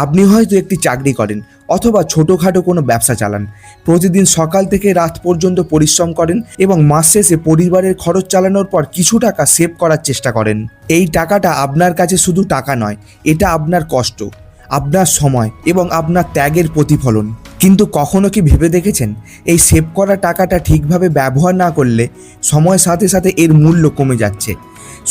আপনি হয়তো একটি চাকরি করেন অথবা ছোটোখাটো কোনো ব্যবসা চালান, প্রতিদিন সকাল থেকে রাত পর্যন্ত পরিশ্রম করেন এবং মাস শেষে পরিবারের খরচ চালানোর পর কিছু টাকা সেভ করার চেষ্টা করেন। এই টাকাটা আপনার কাছে শুধু টাকা নয়, এটা আপনার কষ্ট, আপনার সময় এবং আপনার ত্যাগের প্রতিফলন। কিন্তু কখনো কি ভেবে দেখেছেন, এই সেভ করা টাকাটা ঠিকভাবে ব্যবহার না করলে সময়ের সাথে সাথে এর মূল্য কমে যাচ্ছে?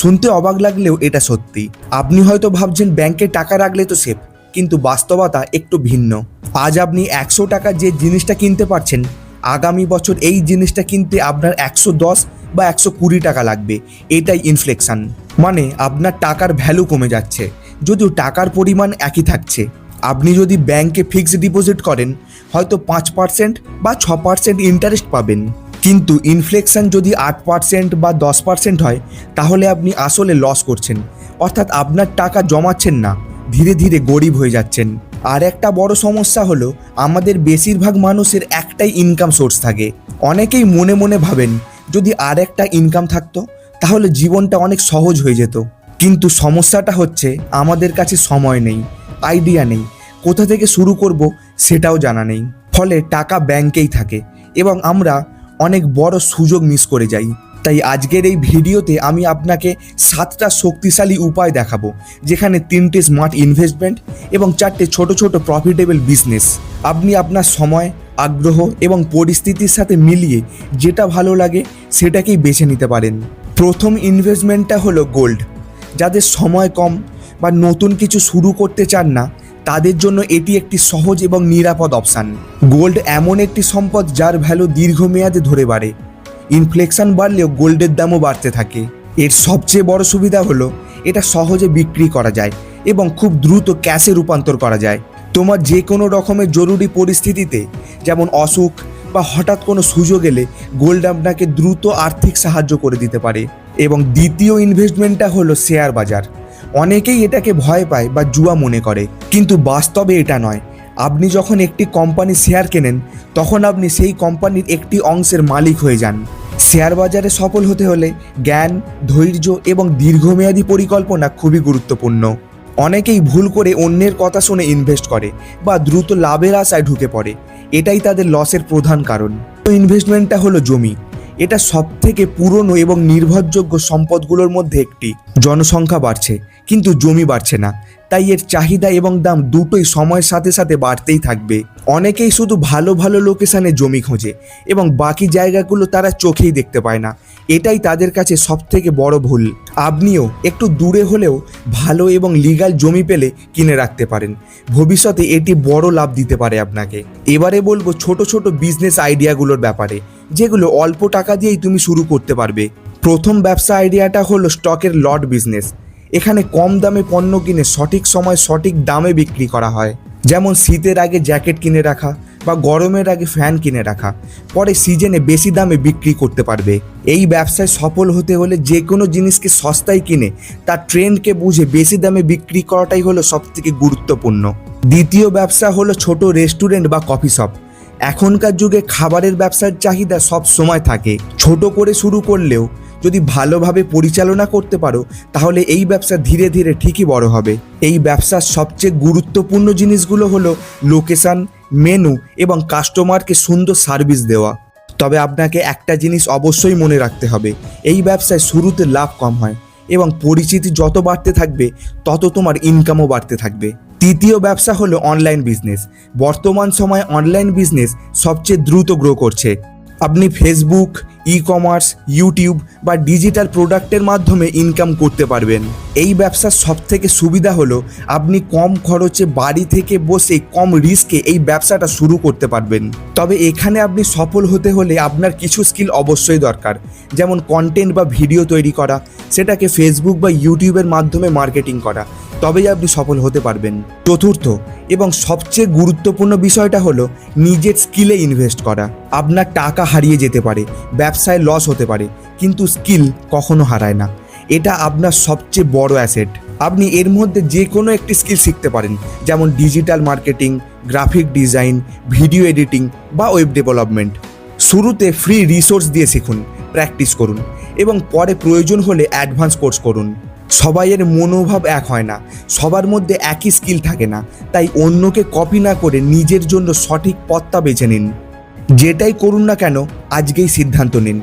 শুনতে অবাক লাগলেও এটা সত্যি। আপনি হয়তো ভাবছেন ব্যাংকে টাকা রাখলে তো সেভ, কিন্তু বাস্তবতা একটু ভিন্ন। আজ আপনি 100 টাকার যে জিনিসটা কিনতে পারছেন, আগামী বছর এই জিনিসটা কিনতে আপনার 110 বা 120 টাকা লাগবে। এটাই ইনফ্লেশন, মানে আপনার টাকার ভ্যালু কমে যাচ্ছে, যদিও টাকার পরিমাণ একই থাকছে। আপনি যদি ব্যাংকে ফিক্সড ডিপোজিট করেন, হয়তো 5% বা 6% ইন্টারেস্ট পাবেন, কিন্তু ইনফ্লেশন যদি 8% বা 10% হয়, তাহলে আপনি আসলে লস করছেন। অর্থাৎ আপনার টাকা জমাচ্ছেন না, ধীরে ধীরে গরিব হয়ে যাচ্ছেন। আর একটা বড় সমস্যা হলো, আমাদের বেশিরভাগ মানুষের একটাই ইনকাম সোর্স থাকে। অনেকেই মনে মনে ভাবেন, যদি আর একটা ইনকাম থাকতো তাহলে জীবনটা অনেক সহজ হয়ে যেত। কিন্তু সমস্যাটা হচ্ছে, আমাদের কাছে সময় নেই, আইডিয়া নেই, কোথা থেকে শুরু করব সেটাও জানা নেই। ফলে টাকা ব্যাংকেই থাকে এবং আমরা অনেক বড় সুযোগ মিস করে যাই। তাই আজকের এই ভিডিওতে আমি আপনাকে 7টা শক্তিশালী উপায় দেখাবো, যেখানে 3টে স্মার্ট ইনভেস্টমেন্ট এবং 4টে ছোট ছোট প্রফিটেবল বিজনেস। আপনি আপনার সময়, আগ্রহ এবং পরিস্থিতির সাথে মিলিয়ে যেটা ভালো লাগে সেটাকেই বেছে নিতে পারেন। প্রথম ইনভেস্টমেন্টটা হলো গোল্ড। যাদের সময় কম বা নতুন কিছু শুরু করতে চান না, তাদের জন্য এটি একটি সহজ এবং নিরাপদ অপশান। গোল্ড এমন একটি সম্পদ যার ভ্যালু দীর্ঘমেয়াদে ধরে বাড়ে। ইনফ্লেশন বাড়লেও গোল্ডের দামও বাড়তে থাকে। এর সবচেয়ে বড় সুবিধা হলো, এটা সহজে বিক্রি করা যায় এবং খুব দ্রুত ক্যাশে রূপান্তর করা যায়। তোমার যে কোনো রকমের জরুরি পরিস্থিতিতে, যেমন অসুখ বা হঠাৎ কোনো সুযোগ এলে, গোল্ড আপনাকে দ্রুত আর্থিক সাহায্য করে দিতে পারে। এবং দ্বিতীয় ইনভেস্টমেন্টটা হলো শেয়ার বাজার। অনেকেই এটাকে ভয় পায় বা জুয়া মনে করে, কিন্তু বাস্তবে এটা নয়। আপনি যখন একটি কোম্পানি শেয়ার কেনেন, তখন আপনি সেই কোম্পানির একটি অংশের মালিক হয়ে যান। শেয়ার বাজারে সফল হতে হলে জ্ঞান, ধৈর্য এবং দীর্ঘমেয়াদী পরিকল্পনা খুবই গুরুত্বপূর্ণ। অনেকেই ভুল করে অন্যের কথা শুনে ইনভেস্ট করে বা দ্রুত লাভের আশায় ঢুকে পড়ে। এটাই তাদের লসের প্রধান কারণ। ইনভেস্টমেন্টটা হলো জমি। এটা সবথেকে পুরনো এবং নির্ভরযোগ্য সম্পদগুলোর মধ্যে একটি। জনসংখ্যা বাড়ছে, কিন্তু জমি বাড়ছে না, তাই এর চাহিদা এবং দাম দুটোই সময়ের সাথে সাথে বাড়তেই থাকবে। অনেকেই শুধু ভালো ভালো লোকেশানে জমি খোঁজে এবং বাকি জায়গাগুলো তারা চোখেই দেখতে পায় না। এটাই তাদের কাছে সবথেকে বড় ভুল। আপনিও একটু দূরে হলেও ভালো এবং লিগ্যাল জমি পেলে কিনে রাখতে পারেন। ভবিষ্যতে এটি বড় লাভ দিতে পারে আপনাকে। এবারে বলবো ছোট ছোট বিজনেস আইডিয়াগুলোর ব্যাপারে, যেগুলো অল্প টাকা দিয়েই তুমি শুরু করতে পারবে। প্রথম ব্যবসা আইডিয়াটা হলো স্টকের লট বিজনেস। এখানে কম দামে পণ্য কিনে সঠিক সময় সঠিক দামে বিক্রি করা হয়। যেমন শীতের আগে জ্যাকেট কিনে রাখা বা গরমের আগে ফ্যান কিনে রাখা, পরে সিজনে বেশি দামে বিক্রি করতে পারবে। এই ব্যবসায় সফল হতে হলে যে কোনো জিনিসকে সস্তায় কিনে তার ট্রেন্ডকে বুঝে বেশি দামে বিক্রি করাটাই হলো সবথেকে গুরুত্বপূর্ণ। দ্বিতীয় ব্যবসা হলো ছোট রেস্টুরেন্ট বা কফি শপ। এখনকার যুগে খাবারের ব্যবসার চাহিদা সব সময় থাকে। ছোট করে শুরু করলেও যদি ভালোভাবে পরিচালনা করতে পারো, তাহলে এই ব্যবসা ধীরে ধীরে ঠিকই বড় হবে। এই ব্যবসার সবচেয়ে গুরুত্বপূর্ণ জিনিসগুলো হলো লোকেশন, মেনু এবং কাস্টমারকে সুন্দর সার্ভিস দেওয়া। তবে আপনাকে একটা জিনিস অবশ্যই মনে রাখতে হবে, এই ব্যবসায় শুরুতে লাভ কম হয় এবং পরিচিতি যত বাড়তে থাকবে তত তোমার ইনকামও বাড়তে থাকবে। তৃতীয় ব্যবসা হলো অনলাইন বিজনেস। বর্তমান সময়ে অনলাইন বিজনেস সবচেয়ে দ্রুত গ্রো করছে। আপনি ফেসবুক, ই কমার্স, ইউটিউব বা ডিজিটাল প্রোডাক্টের মাধ্যমে ইনকাম করতে পারবেন। এই ব্যবসার সবথেকে সুবিধা হলো, আপনি কম খরচে বাড়ি থেকে বসে কম রিস্কে এই ব্যবসাটা শুরু করতে পারবেন। তবে এখানে আপনি সফল হতে হলে আপনার কিছু স্কিল অবশ্যই দরকার, যেমন কন্টেন্ট বা ভিডিও তৈরি করা, সেটাকে ফেসবুক বা ইউটিউবের মাধ্যমে মার্কেটিং করা, তবেই আপনি সফল হতে পারবেন। চতুর্থ এবং সবচেয়ে গুরুত্বপূর্ণ বিষয়টা হলো নিজের স্কিলে ইনভেস্ট করা। আপনার টাকা হারিয়ে যেতে পারে, ব্যবসায় লস হতে পারে, কিন্তু স্কিল কখনো হারায় না। এটা আপনার সবচেয়ে বড় অ্যাসেট। আপনি এর মধ্যে যে কোনো একটি স্কিল শিখতে পারেন, যেমন digital marketing, graphic design, video editing বা ওয়েব ডেভেলপমেন্ট। শুরুতে ফ্রি রিসোর্স দিয়ে শিখুন, প্র্যাকটিস করুন এবং পরে প্রয়োজন হলে অ্যাডভান্স কোর্স করুন। সবাইয়ের মনোভাব এক হয় না, সবার মধ্যে একই স্কিল থাকে না, তাই অন্যকে কপি না করে নিজের জন্য সঠিক পথটা বেছে নিন। যেটাই করুন না কেন আজকেই সিদ্ধান্ত নিন,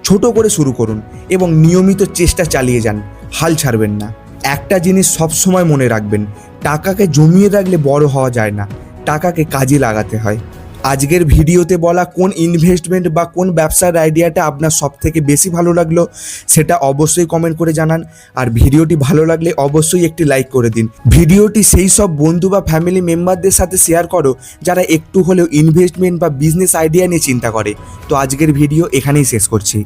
ছোট করে শুরু করুন এবং নিয়মিত চেষ্টা চালিয়ে যান, হাল ছাড়বেন না। একটা জিনিস সবসময় মনে রাখবেন, টাকাকে জমিয়ে রাখলে বড় হওয়া যায় না, টাকাকে কাজে লাগাতে হয়। আজকের ভিডিওতে বলা কোন ইনভেস্টমেন্ট বা কোন ব্যবসার আইডিয়াটা আপনার সবথেকে বেশি ভালো লাগলো সেটা অবশ্যই কমেন্ট করে জানান। আর ভিডিওটি ভালো লাগলে অবশ্যই একটি লাইক করে দিন। ভিডিওটি সেই সব বন্ধু বা ফ্যামিলি মেম্বারদের সাথে শেয়ার করো যারা একটু হলেও ইনভেস্টমেন্ট বা বিজনেস আইডিয়া নিয়ে চিন্তা করে। তো আজকের ভিডিও এখানেই শেষ করছি।